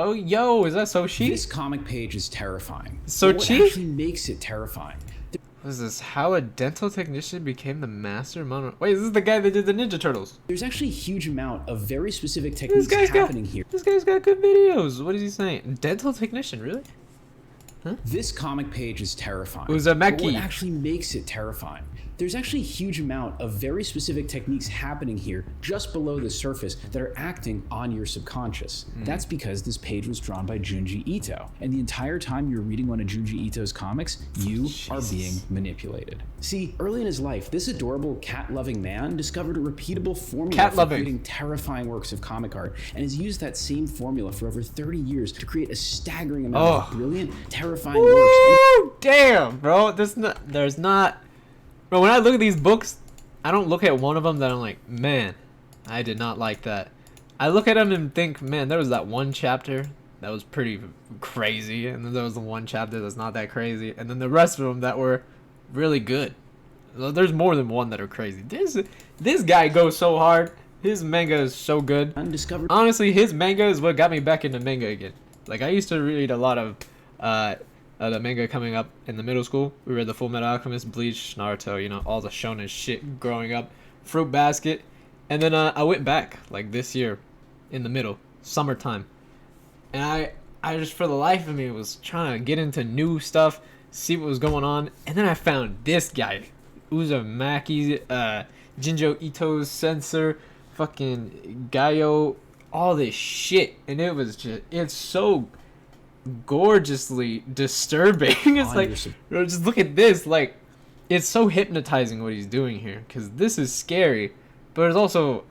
Oh, yo, is that Sochi? This comic page is terrifying. Sochi? What actually makes it terrifying? What is this? How a dental technician became the master mono... Wait, is this the guy that did the Ninja Turtles? There's actually a huge amount of very specific techniques happening here. This guy's got good videos. What is he saying? Dental technician, really? Huh? This comic page is terrifying. Uzumaki. But what actually makes it terrifying? There's actually a huge amount of very specific techniques happening here just below the surface that are acting on your subconscious. That's because this page was drawn by Junji Ito. And the entire time you're reading one of Junji Ito's comics, you are being manipulated. See, early in his life, this adorable cat-loving man discovered a repeatable formula for creating terrifying works of comic art and has used that same formula for over 30 years to create a staggering amount of brilliant, terrifying works. Damn, bro. There's not... Bro, when I look at these books, I don't look at one of them that I'm like, man, I did not like that. I look at them and think, man, there was that one chapter that was pretty crazy, and then there was the one chapter that's not that crazy, and then the rest of them that were really good. There's more than one that are crazy. This guy goes so hard. His manga is so good. Honestly, his manga is what got me back into manga again. Like, I used to read a lot of the manga coming up in the middle school. We read the Full Metal Alchemist, Bleach, Naruto, you know, all the shonen shit growing up, Fruit Basket, and then I went back like this year in the middle, summertime, and I just, for the life of me, was trying to get into new stuff, see what was going on, and then I found this guy, Uzumaki, Junji Ito's censor, fucking Gaio, all this shit, and it was just, it's so gorgeously disturbing. It's like, bro, just look at this. Like, it's so hypnotizing what he's doing here, because this is scary, but it's also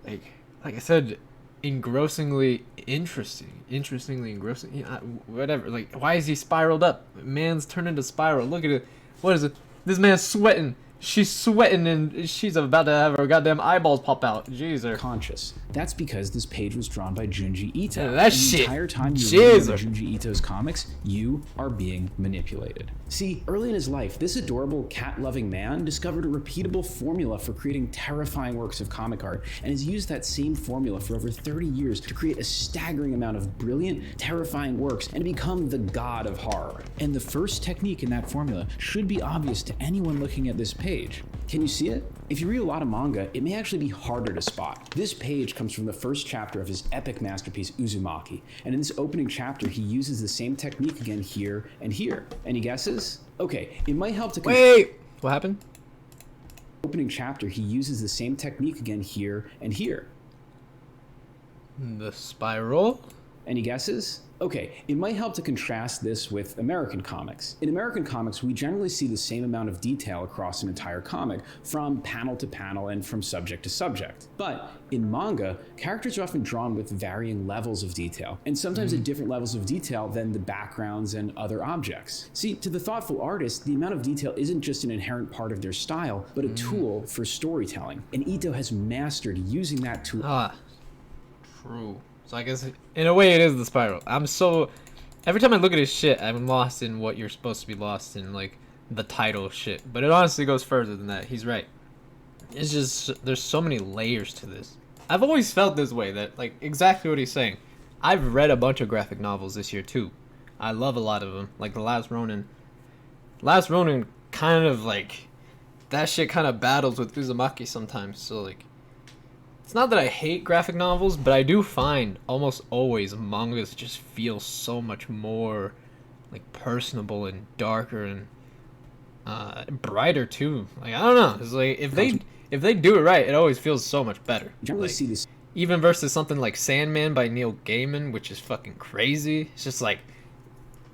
like I said, engrossingly interestingly engrossing. Yeah, whatever. Like, why is he spiraled up? Man's turned into spiral. Look at it. What is it? This man's sweating. She's sweating and she's about to have her goddamn eyeballs pop out. Jeez. Conscious. That's because this page was drawn by Junji Ito. Yeah, that shit. The entire time you're reading Junji Ito's comics, you are being manipulated. See, early in his life, this adorable cat-loving man discovered a repeatable formula for creating terrifying works of comic art and has used that same formula for over 30 years to create a staggering amount of brilliant, terrifying works and become the god of horror. And the first technique in that formula should be obvious to anyone looking at this page. Can you see it? If you read a lot of manga, it may actually be harder to spot. This page comes from the first chapter of his epic masterpiece, Uzumaki. And in this opening chapter, he uses the same technique again here and here. Any guesses? Okay, it might help to... Wait! What happened? Opening chapter, he uses the same technique again here and here. The spiral? Any guesses? Okay, it might help to contrast this with American comics. In American comics, we generally see the same amount of detail across an entire comic, from panel to panel and from subject to subject. But in manga, characters are often drawn with varying levels of detail, and sometimes at different levels of detail than the backgrounds and other objects. See, to the thoughtful artist, the amount of detail isn't just an inherent part of their style, but a tool for storytelling. And Ito has mastered using that tool. True. So I guess, in a way, it is the spiral. Every time I look at his shit, I'm lost in what you're supposed to be lost in, like, the title shit. But it honestly goes further than that. He's right. It's just, there's so many layers to this. I've always felt this way, that, like, exactly what he's saying. I've read a bunch of graphic novels this year, too. I love a lot of them. Like, The Last Ronin. Last Ronin kind of, like, that shit kind of battles with Uzumaki sometimes. So, like, it's not that I hate graphic novels, but I do find almost always mangas just feel so much more like personable and darker and brighter too. Like, I don't know. It's like if they do it right, it always feels so much better. Generally see this even versus something like Sandman by Neil Gaiman, which is fucking crazy. It's just like,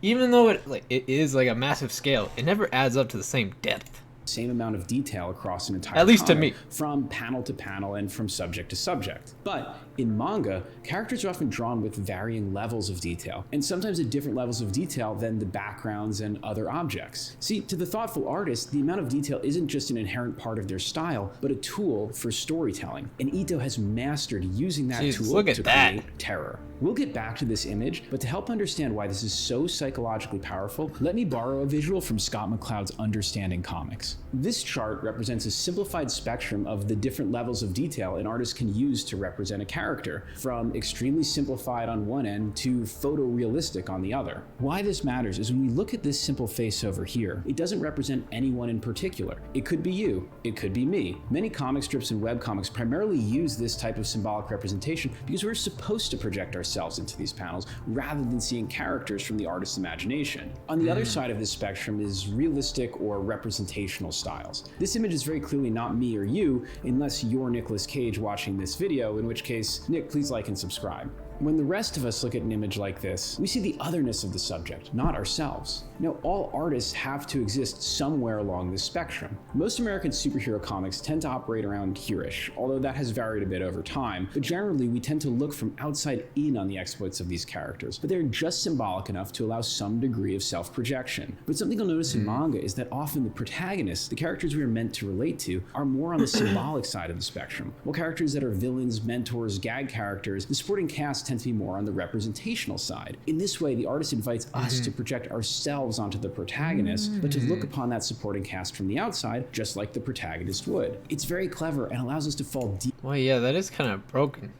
even though it is like a massive scale, it never adds up to the same depth. Same amount of detail across an entire At least to comic, me. from panel to panel and from subject to subject. But in manga, characters are often drawn with varying levels of detail, and sometimes at different levels of detail than the backgrounds and other objects. See, to the thoughtful artist, the amount of detail isn't just an inherent part of their style, but a tool for storytelling. And Ito has mastered using that tool to create terror. We'll get back to this image, but to help understand why this is so psychologically powerful, let me borrow a visual from Scott McCloud's Understanding Comics. comics. This chart represents a simplified spectrum of the different levels of detail an artist can use to represent a character, from extremely simplified on one end to photorealistic on the other. Why this matters is when we look at this simple face over here, it doesn't represent anyone in particular. It could be you, it could be me. Many comic strips and webcomics primarily use this type of symbolic representation because we're supposed to project ourselves into these panels rather than seeing characters from the artist's imagination. On the other side of this spectrum is realistic or representational styles. This image is very clearly not me or you, unless you're Nicolas Cage watching this video, in which case, Nick, please like and subscribe. When the rest of us look at an image like this, we see the otherness of the subject, not ourselves. Now, all artists have to exist somewhere along this spectrum. Most American superhero comics tend to operate around here-ish, although that has varied a bit over time, but generally we tend to look from outside in on the exploits of these characters, but they're just symbolic enough to allow some degree of self-projection. But something you'll notice in manga is that often the protagonists, the characters we are meant to relate to, are more on the symbolic side of the spectrum, while characters that are villains, mentors, gag characters, the supporting cast tend to be more on the representational side. In this way, the artist invites us to project ourselves onto the protagonist, but to look upon that supporting cast from the outside, just like the protagonist would. It's very clever and allows us to fall deep. Well, yeah, that is kind of broken.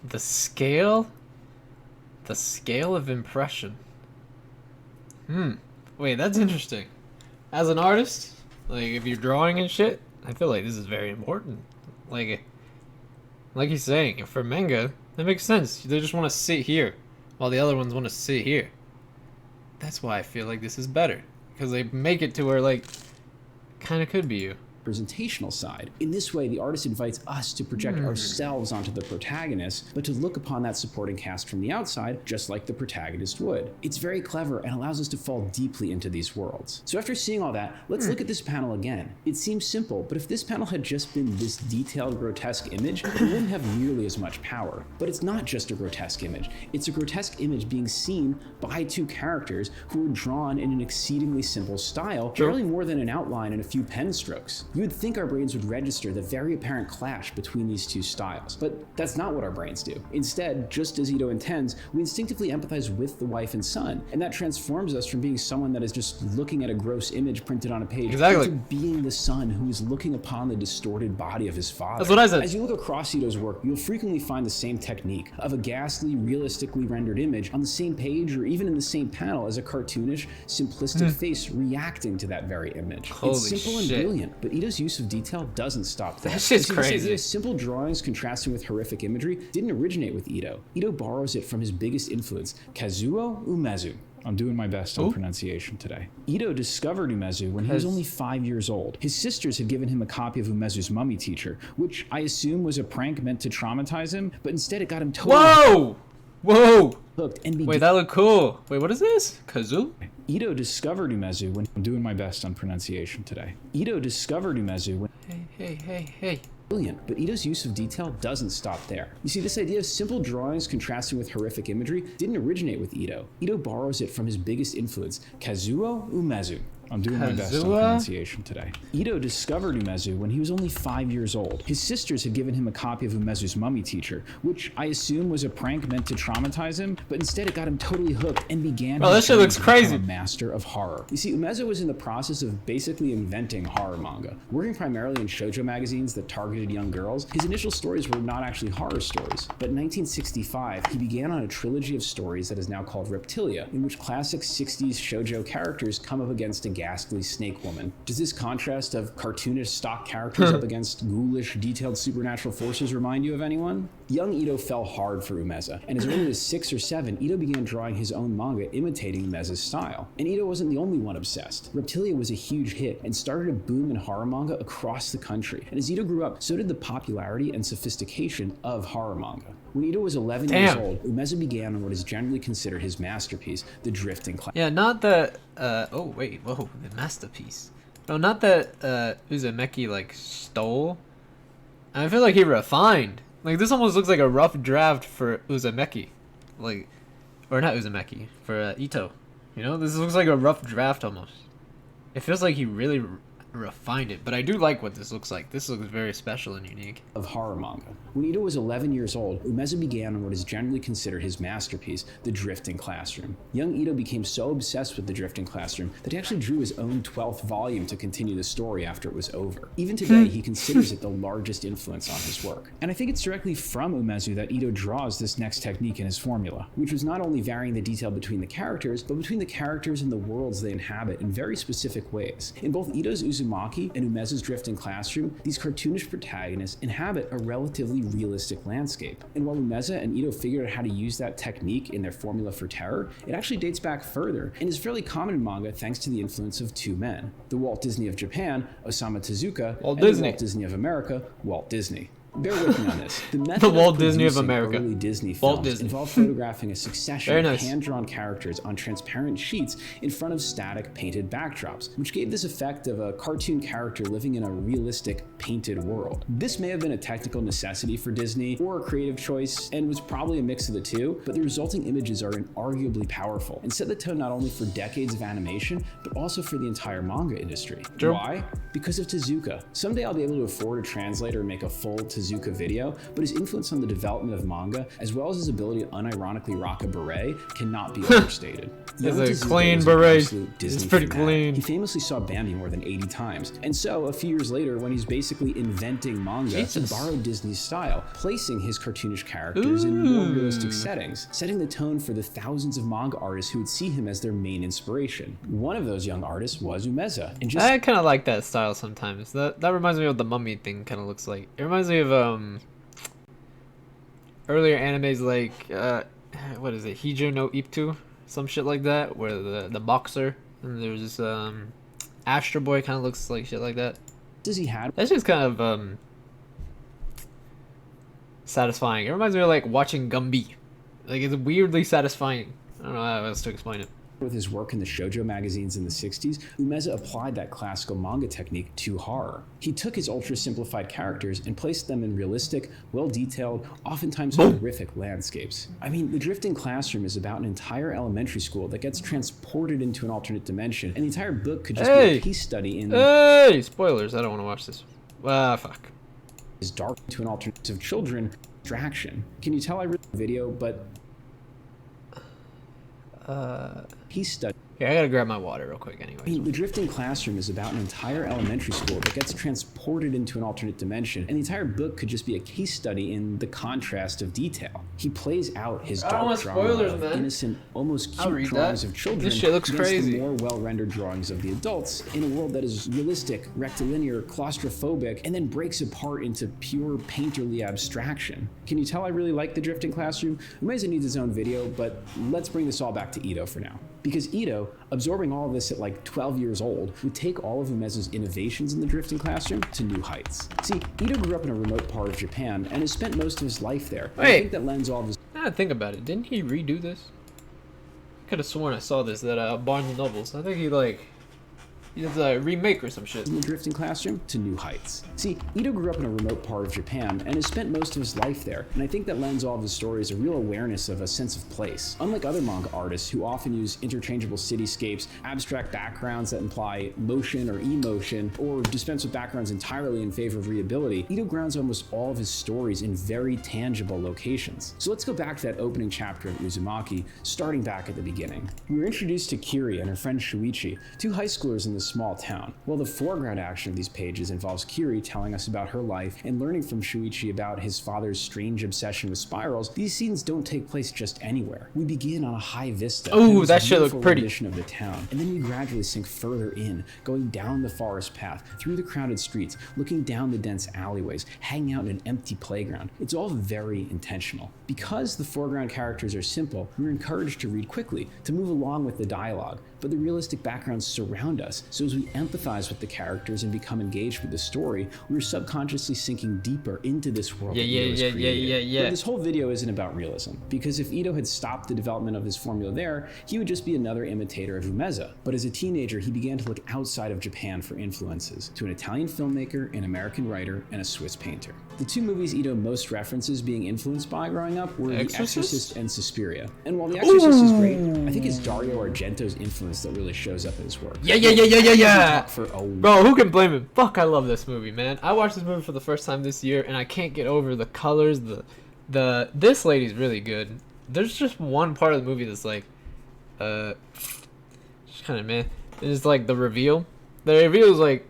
The scale of impression. Wait, that's interesting. As an artist, like if you're drawing and shit, I feel like this is very important. Like you're saying, for manga, that makes sense. They just want to sit here, while the other ones want to sit here. That's why I feel like this is better, because they make it to where, like, kind of could be you. Representational side. In this way, the artist invites us to project ourselves onto the protagonist, but to look upon that supporting cast from the outside, just like the protagonist would. It's very clever and allows us to fall deeply into these worlds. So after seeing all that, let's look at this panel again. It seems simple, but if this panel had just been this detailed, grotesque image, it wouldn't have nearly as much power. But it's not just a grotesque image. It's a grotesque image being seen by two characters who were drawn in an exceedingly simple style, barely more than an outline and a few pen strokes. You would think our brains would register the very apparent clash between these two styles, but that's not what our brains do. Instead, just as Ito intends, we instinctively empathize with the wife and son, and that transforms us from being someone that is just looking at a gross image printed on a page into being the son who is looking upon the distorted body of his father. That's what I said. As you look across Ito's work, you'll frequently find the same technique of a ghastly, realistically rendered image on the same page or even in the same panel as a cartoonish, simplistic face reacting to that very image. Holy it's simple shit. and brilliant, but Ito's use of detail doesn't stop there. That shit's This crazy. idea of simple drawings contrasting with horrific imagery didn't originate with Ito. Ito borrows it from his biggest influence, Kazuo Umezu. I'm doing my best on pronunciation today. Ito discovered Umezu when he was only 5 years old. His sisters had given him a copy of Umezu's Mummy Teacher, which I assume was a prank meant to traumatize him, but instead it got him totally hooked and began. Wait, that looked cool. Wait, what is this? Kazoo? Ito discovered Umezu when I'm doing my best on pronunciation today. Ito discovered Umezu when Hey. brilliant, but Ito's use of detail doesn't stop there. You see, this idea of simple drawings contrasting with horrific imagery didn't originate with Ito. Ito borrows it from his biggest influence, Kazuo Umezu. I'm doing my best on pronunciation today. Ito discovered Umezu when he was only 5 years old. His sisters had given him a copy of Umezu's Mummy Teacher, which I assume was a prank meant to traumatize him, but instead it got him totally hooked and began Bro, that shit looks crazy. a master of horror. You see, Umezu was in the process of basically inventing horror manga. Working primarily in shoujo magazines that targeted young girls, his initial stories were not actually horror stories. But in 1965, he began on a trilogy of stories that is now called Reptilia, in which classic 60s shoujo characters come up against a ghastly snake woman. Does this contrast of cartoonish stock characters up against ghoulish, detailed supernatural forces remind you of anyone? Young Ito fell hard for Umeza, and as early as 6 or 7, Ito began drawing his own manga imitating Umeza's style. And Ito wasn't the only one obsessed. Reptilia was a huge hit and started a boom in horror manga across the country. And as Ito grew up, so did the popularity and sophistication of horror manga. When Ito was 11 years old, Umeza began on what is generally considered his masterpiece, The Drifting Cloud. Yeah, not that, the masterpiece. No, not that, Uzumaki, like, stole. I feel like he refined. Like, this almost looks like a rough draft for Uzumaki. Like, or not Uzumaki, for, Ito. You know, this looks like a rough draft almost. It feels like he really, refined it, but I do like what this looks like. This looks very special and unique. Of horror manga. When Ito was 11 years old, Umeza began on what is generally considered his masterpiece, The Drifting Classroom. Young Ito became so obsessed with The Drifting Classroom that he actually drew his own 12th volume to continue the story after it was over. Even today, he considers it the largest influence on his work. And I think it's directly from Umezu that Ito draws this next technique in his formula, which was not only varying the detail between the characters, but between the characters and the worlds they inhabit in very specific ways. In both Ito's Uzumaki and Umezu's Drifting Classroom, these cartoonish protagonists inhabit a relatively realistic landscape. And while Umeza and Ito figured out how to use that technique in their formula for terror, it actually dates back further and is fairly common in manga thanks to the influence of two men: the Walt Disney of Japan, Osamu Tezuka, and the Walt Disney of America, Walt Disney. Bear with me on this. The method The Walt of Disney of producing America. early Disney Walt films Disney. involved photographing a succession Very of nice. hand-drawn characters on transparent sheets in front of static painted backdrops, which gave this effect of a cartoon character living in a realistic painted world. This may have been a technical necessity for Disney or a creative choice, and was probably a mix of the two, but the resulting images are inarguably powerful and set the tone not only for decades of animation, but also for the entire manga industry. True. Why? Because of Tezuka. Someday I'll be able to afford a translator and make a full Tezuka video, but his influence on the development of manga, as well as his ability to unironically rock a beret, cannot be overstated. It's Young a Tezuka clean was an beret. absolute It's Disney pretty fanatic. clean. He famously saw Bambi more than 80 times, and so a few years later, when he's basically inventing manga, Jesus. he borrowed Disney's style, placing his cartoonish characters in more realistic settings, setting the tone for the thousands of manga artists who would see him as their main inspiration. One of those young artists was Umeza, and just I kind of like that style sometimes. That reminds me of the Mummy thing. Kind of looks like. It reminds me of earlier animes like what is it, Hijo no Iptu, some shit like that, where the boxer and there's this Astro Boy kind of looks like shit like that. as he had That's just kind of satisfying. It reminds me of like watching Gumby. Like it's weirdly satisfying. I don't know how else to explain it. with his work in the shoujo magazines in the 60s, Umeza applied that classical manga technique to horror. He took his ultra-simplified characters and placed them in realistic, well-detailed, oftentimes horrific landscapes. I mean, The Drifting Classroom is about an entire elementary school that gets transported into an alternate dimension, and the entire book could just be a case study in Hey! Spoilers, I don't want to watch this. Ah, fuck. is dark to an alternative children distraction. Can you tell I read the video, but he studied. Here, I gotta grab my water real quick I anyway. mean, The Drifting Classroom is about an entire elementary school that gets transported into an alternate dimension, and the entire book could just be a case study in the contrast of detail. He plays out his I don't dark want drama spoilers, of man. innocent, almost I'll cute read drawings that. of children This shit looks against crazy. the more well-rendered drawings of the adults in a world that is realistic, rectilinear, claustrophobic, and then breaks apart into pure painterly abstraction. Can you tell I really like The Drifting Classroom? Umeza needs his own video, but let's bring this all back to Ito for now. Because Ito, absorbing all of this at like 12 years old, would take all of Umeza's innovations in The Drifting Classroom to new heights. See, Ito grew up in a remote part of Japan and has spent most of his life there. And I Wait. think that lends all of his Now that I think about it, didn't he redo this? I could have sworn I saw this at Barnes and Nobles. I think he did a remake or some shit. in The Drifting Classroom to new heights. See, Ito grew up in a remote part of Japan and has spent most of his life there, and I think that lends all of his stories a real awareness of a sense of place. Unlike other manga artists who often use interchangeable cityscapes, abstract backgrounds that imply motion or emotion, or dispense with backgrounds entirely in favor of readability, Ito grounds almost all of his stories in very tangible locations. So let's go back to that opening chapter of Uzumaki, starting back at the beginning. We were introduced to Kiri and her friend Shuichi, two high schoolers in this small town. While the foreground action of these pages involves Kiri telling us about her life and learning from Shuichi about his father's strange obsession with spirals, these scenes don't take place just anywhere. We begin on a high vista. Ooh, and it's that a shit look beautiful pretty. rendition of the town, and then we gradually sink further in, going down the forest path, through the crowded streets, looking down the dense alleyways, hanging out in an empty playground. It's all very intentional. Because the foreground characters are simple, we're encouraged to read quickly, to move along with the dialogue, but the realistic backgrounds surround us, so as we empathize with the characters and become engaged with the story, we're subconsciously sinking deeper into this world that Ito has created. But this whole video isn't about realism, because if Ito had stopped the development of his formula there, he would just be another imitator of Umeza. But as a teenager, he began to look outside of Japan for influences, to an Italian filmmaker, an American writer, and a Swiss painter. The two movies Ito most references being influenced by growing up were The Exorcist and Suspiria. And while The Exorcist is great, I think it's Dario Argento's influence that really shows up in his work. Yeah. yeah. Talk for a Bro, who can blame him? Fuck, I love this movie, man. I watched this movie for the first time this year, and I can't get over the colors. This lady's really good. There's just one part of the movie that's like, just kind of meh. It's like the reveal. The reveal is like,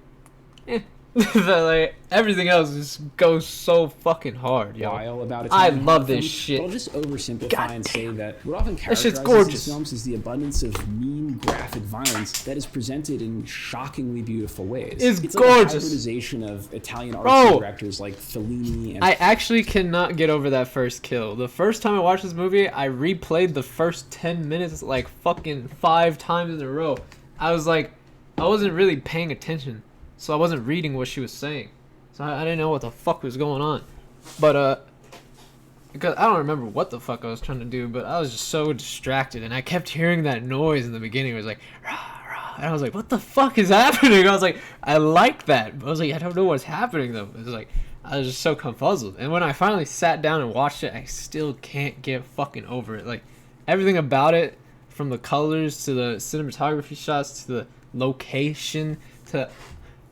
like everything else just goes so fucking hard, yo. while about I love this shit. But I'll just oversimplify and say that what often That shit's characterizes gorgeous. these films is the abundance of mean, graphic violence that is presented in shockingly beautiful ways. It's like gorgeous. a hybridization of Italian Bro. artsy directors like Fellini and I actually cannot get over that first kill. The first time I watched this movie, I replayed the first 10 minutes like fucking 5 times in a row. I was like, I wasn't really paying attention, so I wasn't reading what she was saying. So I didn't know what the fuck was going on. But, because I don't remember what the fuck I was trying to do, but I was just so distracted, and I kept hearing that noise in the beginning. It was like, rah, rah, and I was like, what the fuck is happening? I was like, I like that. I was like, I don't know what's happening, though. It was like, I was just so confuzzled. And when I finally sat down and watched it, I still can't get fucking over it. Like, everything about it, from the colors to the cinematography shots to the location to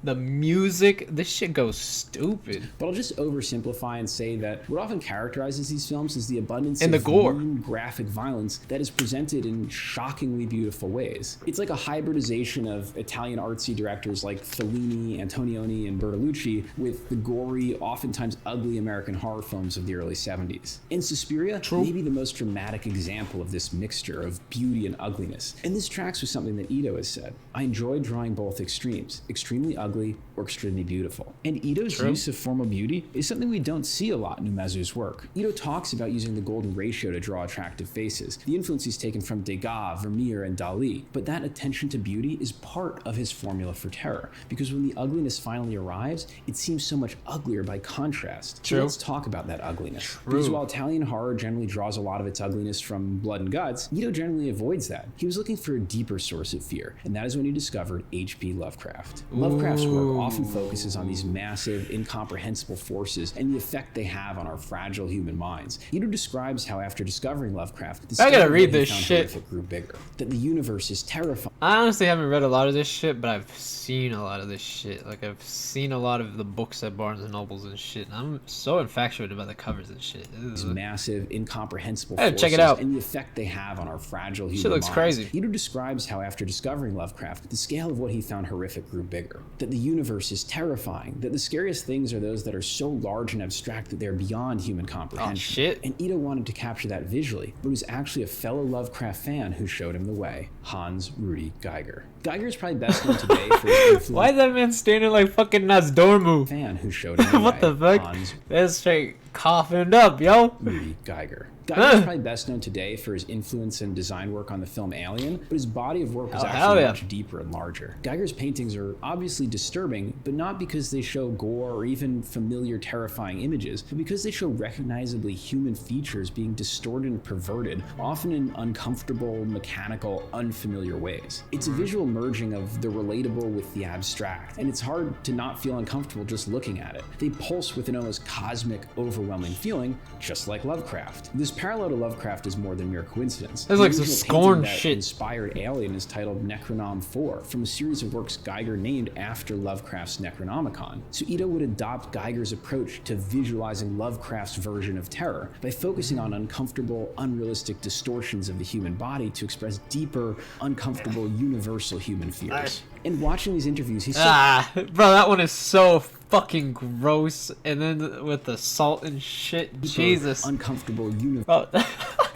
the music, this shit goes stupid. But I'll just oversimplify and say that what often characterizes these films is the abundance And of the gore. mean, graphic violence that is presented in shockingly beautiful ways. It's like a hybridization of Italian artsy directors like Fellini, Antonioni, and Bertolucci with the gory, oftentimes ugly American horror films of the early 70s. In Suspiria, maybe the most dramatic example of this mixture of beauty and ugliness. And this tracks with something that Ito has said. I enjoy drawing both extremes, extremely ugly or extremely beautiful. And Ito's use of formal beauty is something we don't see a lot in Umezu's work. Ito talks about using the golden ratio to draw attractive faces, the influence he's taken from Degas, Vermeer, and Dali. But that attention to beauty is part of his formula for terror, because when the ugliness finally arrives, it seems so much uglier by contrast. So let's talk about that ugliness. Because while Italian horror generally draws a lot of its ugliness from blood and guts, Ito generally avoids that. He was looking for a deeper source of fear, and that is when he discovered H.P. Lovecraft. Lovecraft's work often focuses on these massive, incomprehensible forces and the effect they have on our fragile human minds. Ito describes how after discovering Lovecraft, the I gotta scale of read what he this found shit. horrific grew bigger, that the universe is terrifying. I honestly haven't read a lot of this shit, but I've seen a lot of this shit. Like, I've seen a lot of the books at Barnes and Nobles and shit. And I'm so infatuated about the covers and shit. These massive, incomprehensible Hey, forces check it out. and the effect they have on our fragile human Shit looks minds. crazy. Ito describes how after discovering Lovecraft, the scale of what he found horrific grew bigger, that the universe is terrifying, that the scariest things are those that are so large and abstract that they're beyond human comprehension. Oh, shit. And Ito wanted to capture that visually, but it was actually a fellow Lovecraft fan who showed him the way, Hans Rudy Geiger. Geiger is probably best known today for his influence. Why is that man standing like fucking Nasdormu? Fan who showed him the What way, the fuck? Hans That's straight coughing up, yo. Rudy Geiger. Geiger is probably best known today for his influence and design work on the film Alien, but his body of work was hell actually yeah. much deeper and larger. Geiger's paintings are obviously disturbing, but not because they show gore or even familiar, terrifying images, but because they show recognizably human features being distorted and perverted, often in uncomfortable, mechanical, unfamiliar ways. It's a visual merging of the relatable with the abstract, and it's hard to not feel uncomfortable just looking at it. They pulse with an almost cosmic, overwhelming feeling, just like Lovecraft. This parallel to Lovecraft is more than mere coincidence. That's like The some original Scorn painting that shit. inspired Alien is titled Necronom 4, from a series of works Geiger named after Lovecraft's Necronomicon. So Ito would adopt Geiger's approach to visualizing Lovecraft's version of terror by focusing on uncomfortable, unrealistic distortions of the human body to express deeper, uncomfortable, universal human fears. And watching these interviews, he's so Bro, that one is so fucking gross. And then with the salt and shit, Jesus. uncomfortable, Bro,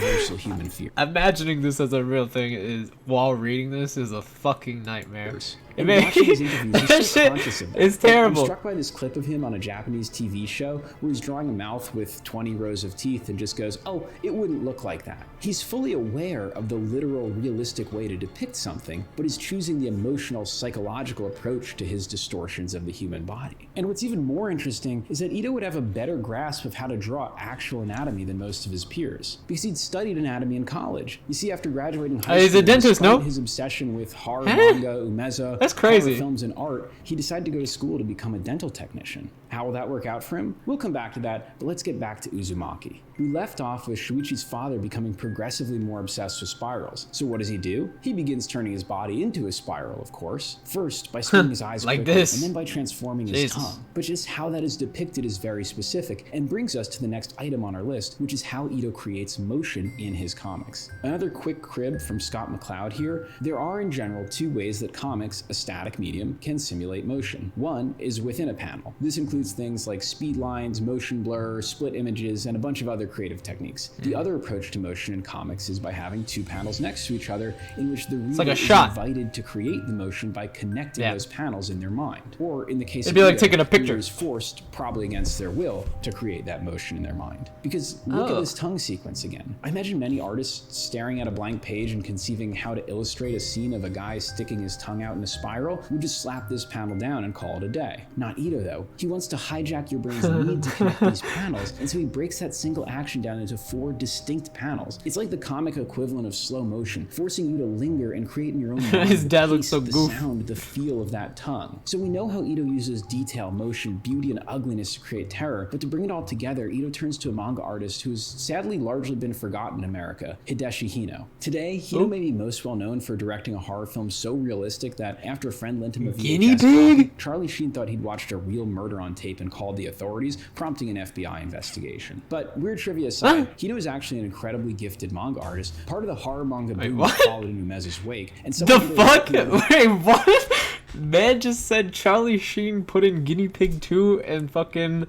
universal human fear. imagining this as a real thing is, while reading this, is a fucking nightmare. It And may- watching these interviews, that he's so shit conscious of that. is I'm terrible. struck by this clip of him on a Japanese TV show where he's drawing a mouth with 20 rows of teeth and just goes, oh, it wouldn't look like that. He's fully aware of the literal, realistic way to depict something, but is choosing the emotional, psychological approach to his distortions of the human body. And what's even more interesting is that Ito would have a better grasp of how to draw actual anatomy than most of his peers, because he'd studied anatomy in college. You see, after graduating high He's school, a dentist, despite no? his obsession with horror manga, umeza, That's crazy. Horror films and art, he decided to go to school to become a dental technician. How will that work out for him? We'll come back to that, but let's get back to Uzumaki. We left off with Shuichi's father becoming progressively more obsessed with spirals. So what does he do? He begins turning his body into a spiral, of course. First, by spinning his eyes like quickly, this. and then by transforming his Jesus. tongue. But just how that is depicted is very specific, and brings us to the next item on our list, which is how Ito creates motion in his comics. Another quick crib from Scott McCloud here. There are in general two ways that comics, a static medium, can simulate motion. One is within a panel. This includes things like speed lines, motion blur, split images, and a bunch of other creative techniques. The other approach to motion in comics is by having two panels next to each other in which the reader like a is shot. invited to create the motion by connecting those panels in their mind. Or in the case It'd of be like Ito, taking a the picture. reader is forced, probably against their will, to create that motion in their mind. Because look at this tongue sequence again. I imagine many artists staring at a blank page and conceiving how to illustrate a scene of a guy sticking his tongue out in a spiral would just slap this panel down and call it a day. Not Ito though. He wants to hijack your brain's need to connect these panels, and so he breaks that single action down into 4 distinct panels. It's like the comic equivalent of slow motion, forcing you to linger and create in your own mind His dad the looks pace, so the goofy. sound, the feel of that tongue. So we know how Ito uses detail, motion, beauty, and ugliness to create terror, but to bring it all together, Ito turns to a manga artist who has sadly largely been forgotten in America, Hideshi Hino. Today, Hino may be most well known for directing a horror film so realistic that after a friend lent him a Guinea VHS pig? copy, Charlie Sheen thought he'd watched a real murder on tape and called the authorities, prompting an FBI investigation. But weird trivia aside, Hino is actually an incredibly gifted manga artist, part of the horror manga boom what? that followed in Umeza's wake, and The someone who fuck? recognized Wait, what? Man just said Charlie Sheen put in Guinea Pig 2 and fucking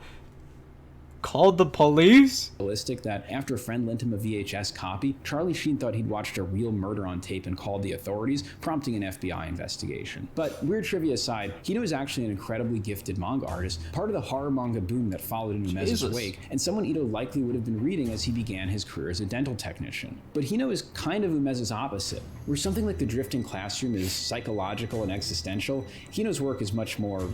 called the police? realistic that after a friend lent him a VHS copy, Charlie Sheen thought he'd watched a real murder on tape and called the authorities, prompting an FBI investigation. But weird trivia aside, Hino is actually an incredibly gifted manga artist, part of the horror manga boom that followed in Umeza's Jesus. wake, and someone Ito likely would have been reading as he began his career as a dental technician. But Hino is kind of Umeza's opposite. Where something like The Drifting Classroom is psychological and existential, Hino's work is much more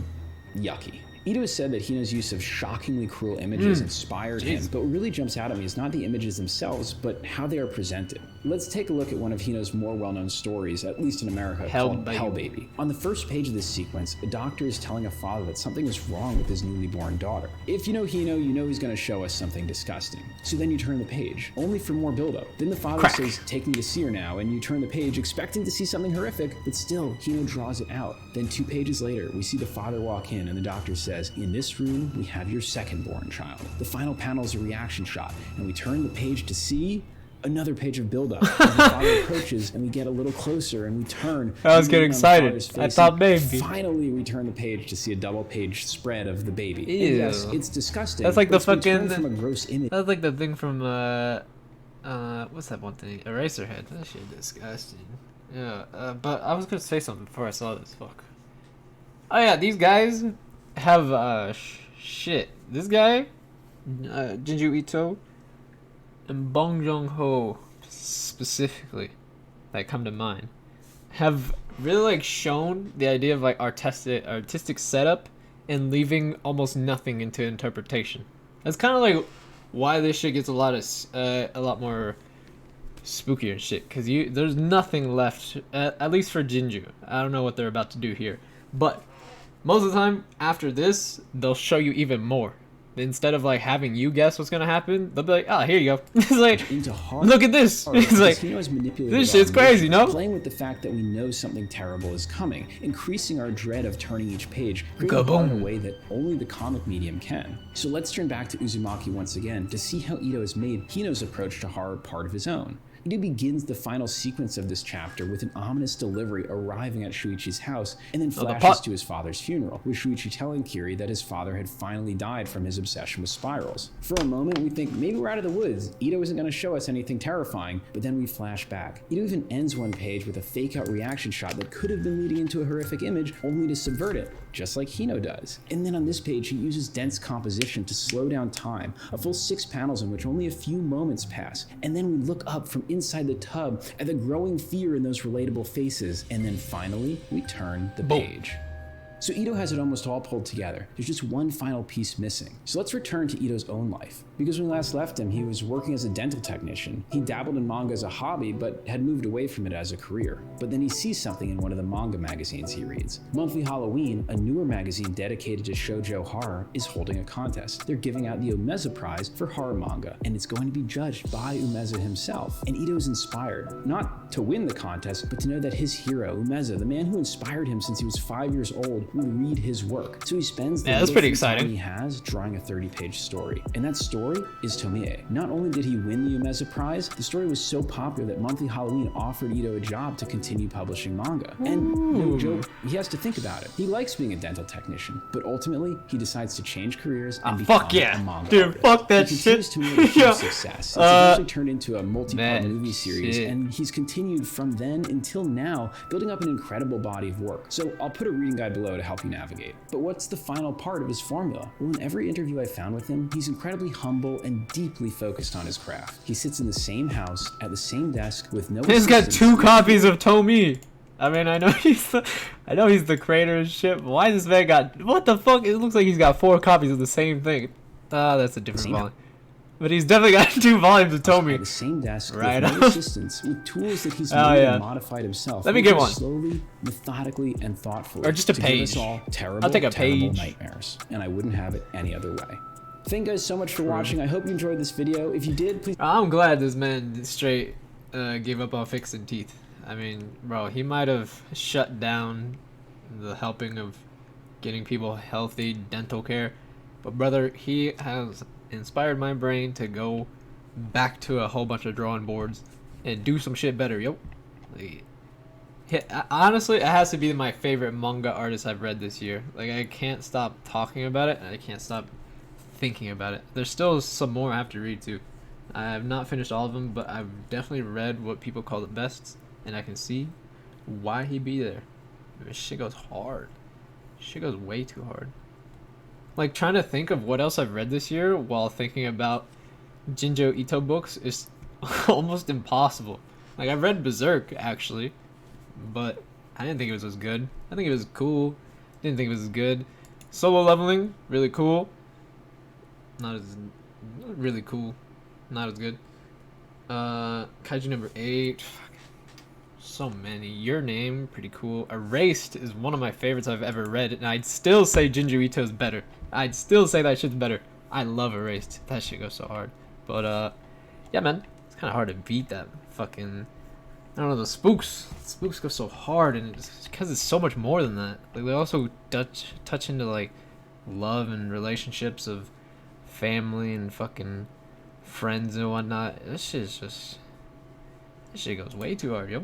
yucky. Ito has said that Hino's use of shockingly cruel images inspired him, but what really jumps out at me is not the images themselves, but how they are presented. Let's take a look at one of Hino's more well-known stories, at least in America, called Hell Baby. On the first page of this sequence, a doctor is telling a father that something is wrong with his newly born daughter. If you know Hino, you know he's going to show us something disgusting. So then you turn the page, only for more buildup. Then the father says, "Take me to see her now," and you turn the page expecting to see something horrific, but still, Hino draws it out. Then 2 pages later, we see the father walk in, and the doctor says, "In this room, we have your second-born child." The final panel is a reaction shot, and we turn the page to see another page of buildup. And the father approaches, and we get a little closer, and we turn. I was getting on the excited. father's face, I thought and maybe. Finally, we turn the page to see a double-page spread of the baby. And Ew. yes, it's disgusting. That's like but the it's been turned fucking- from a gross image. That's like the thing from, what's that one thing? Eraserhead. That shit disgusting. Yeah, but I was gonna say something before I saw this. Fuck. Oh yeah, these guys have, shit. This guy, Junji Ito, and Bong Joon-ho, specifically, that come to mind, have really, like, shown the idea of, like, artistic setup and leaving almost nothing into interpretation. That's kind of like why this shit gets a lot more spookier and shit, because there's nothing left, at least for Jinju. I don't know what they're about to do here, but most of the time after this, they'll show you even more. Instead of, like, having you guess what's gonna happen, they'll be like, "Oh, here you go." It's like, into horror. look at this. It's like, Hino has manipulated this shit's our crazy, emotions, no? Playing with the fact that we know something terrible is coming, increasing our dread of turning each page, creating horror in a way that only the comic medium can. So let's turn back to Uzumaki once again to see how Ito has made Hino's approach to horror part of his own. Ito begins the final sequence of this chapter with an ominous delivery arriving at Shuichi's house, and then flashes to his father's funeral, with Shuichi telling Kiri that his father had finally died from his obsession with spirals. For a moment, we think maybe we're out of the woods, Ito isn't going to show us anything terrifying, but then we flash back. Ito even ends one page with a fake-out reaction shot that could have been leading into a horrific image, only to subvert it, just like Hino does. And then on this page, he uses dense composition to slow down time, a full 6 panels in which only a few moments pass, and then we look up from inside the tub at the growing fear in those relatable faces, and then finally, we turn the page. So Ito has it almost all pulled together. There's just one final piece missing. So let's return to Ito's own life. Because when we last left him, he was working as a dental technician. He dabbled in manga as a hobby, but had moved away from it as a career. But then he sees something in one of the manga magazines he reads. Monthly Halloween, a newer magazine dedicated to shoujo horror, is holding a contest. They're giving out the Umeza Prize for horror manga, and it's going to be judged by Umeza himself. And Ito's inspired, not to win the contest, but to know that his hero, Umeza, the man who inspired him since he was 5 years old, would read his work. So he spends the that's pretty little free time exciting. he has drawing a 30-page story. And that story is Tomie. Not only did he win the Umeza Prize, the story was so popular that Monthly Halloween offered Ito a job to continue publishing manga. And no joke, he has to think about it. He likes being a dental technician, but ultimately, he decides to change careers and become fuck yeah. a manga Dude, artist. fuck that he shit. continues to make a huge success. It's eventually turned into a multi-part movie series, shit. and he's continued from then until now, building up an incredible body of work. So I'll put a reading guide below to help you navigate. But what's the final part of his formula? Well, in every interview I found with him, he's incredibly humble and deeply focused on his craft. He sits in the same house, at the same desk, with no He's got assistants. 2 copies of Tomie. I mean, I know he's the creator and shit, but why this man got, what the fuck? It looks like he's got 4 copies of the same thing. Ah, that's a different volume. But he's definitely got 2 volumes of At Tomie. the same desk, Right with no on. assistants, with tools that he's Oh, made yeah. and modified himself. Let me He get goes one. Slowly, methodically, and thoughtfully. Or just a to give page. us all terrible, I'll take a terrible page. nightmares. And I wouldn't have it any other way. Thank you guys so much for watching. I hope you enjoyed this video. If you did, please I'm glad this man straight gave up on fixing teeth. I mean, bro, he might have shut down the helping of getting people healthy dental care, but brother, he has inspired my brain to go back to a whole bunch of drawing boards and do some shit better. Yo, honestly, it has to be my favorite manga artist I've read this year. Like, I can't stop talking about it, and I can't stop thinking about it. There's still some more I have to read too. I have not finished all of them, but I've definitely read what people call the bests, and I can see why he be there. This shit goes hard. Shit goes way too hard. Like, trying to think of what else I've read this year while thinking about Junji Ito books is almost impossible. Like, I've read Berserk actually, but I didn't think it was as good. I think it was cool. Didn't think it was as good. Solo Leveling, really cool. Not really cool. Not as good. Kaiju number 8. Fuck. So many. Your Name, pretty cool. Erased is one of my favorites I've ever read, and I'd still say Junji Ito's better. I'd still say that shit's better. I love Erased. That shit goes so hard. But yeah, man, it's kind of hard to beat that fucking. I don't know, the spooks. The spooks go so hard, and it's because it's so much more than that. Like, they also touch into like love and relationships of family and fucking friends and whatnot. This shit goes way too hard, yo.